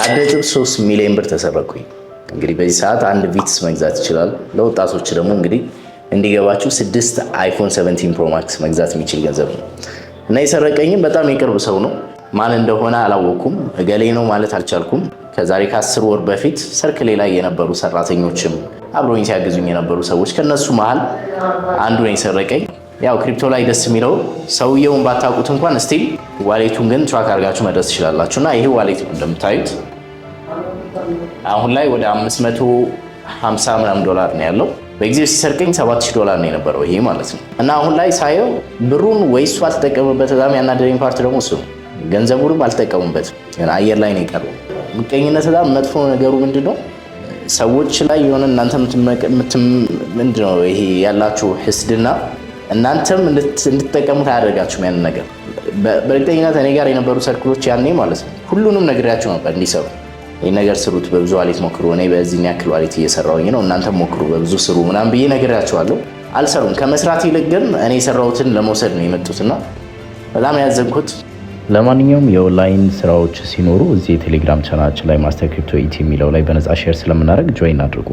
1.3 ሚሊዮን ብር ተሰረኩኝ። እንግዲህ በዚህ ሰዓት አንድ ቪትስ መግዛት ይችላል። ለወጣቶች ደግሞ እንግዲህ እንዲገባችሁ 6 አይፎን 17 ፕሮ ማክስ መግዛት የሚችል ገንዘብ ነው እና የሰረቀኝም በጣም የቅርብ ሰው ነው። ማን እንደሆነ አላወኩም፣ እገሌ ነው ማለት አልቻልኩም። ከዛሬ ከ10 ወር በፊት ሰርክሌ ላይ የነበሩ ሰራተኞችም አብሮኝ ሲያግዙኝ የነበሩ ሰዎች ከነሱ መሃል አንዱ ነው የሰረቀኝ። ያው ክሪፕቶ ላይ ደስ የሚለው ሰውየውን ባታውቁት እንኳን ስቲል ዋሌቱን ግን ትራክ አድርጋችሁ መድረስ ትችላላችሁ። እና ይሄ ዋሌት ነው እንደምታዩት አሁን ላይ ወደ 550 ምናምን ዶላር ነው ያለው። በጊዜው ሲሰርቀኝ $7000 ነው የነበረው ይሄ ማለት ነው። እና አሁን ላይ ሳየው ብሩን ወይ እሱ አልተጠቀመበት። በጣም ያናደረኝ ፓርት ደግሞ እሱ ነው። ገንዘቡንም አልተጠቀሙበትም፣ አየር ላይ ነው የቀረው። ምቀኝነት በጣም መጥፎ ነገሩ ምንድነው? ሰዎች ላይ የሆነ እናንተ ምንድነው ይሄ ያላችሁ ህስድና እናንተም እንድትጠቀሙት አያደርጋችሁም ያን ነገር። በእርግጠኝነት እኔ ጋር የነበሩ ሰርክሎች ያኔ ማለት ነው ሁሉንም ነግሬያቸው ነበር እንዲሰሩ። ይህን ነገር ስሩት፣ በብዙ ዋሌት ሞክሩ፣ እኔ በዚህ ያክል ዋሌት እየሰራሁኝ ነው፣ እናንተም ሞክሩ፣ በብዙ ስሩ ምናምን ብዬ ነግሬያቸዋለሁ። አልሰሩም። ከመስራት ይልቅ ግን እኔ የሰራሁትን ለመውሰድ ነው የመጡትና በጣም ያዘንኩት። ለማንኛውም የኦንላይን ስራዎች ሲኖሩ እዚህ የቴሌግራም ቻናላችን ላይ ማስተር ክሪፕቶ ኢቲ የሚለው ላይ በነፃ ሼር ስለምናደርግ ጆይን አድርጉ።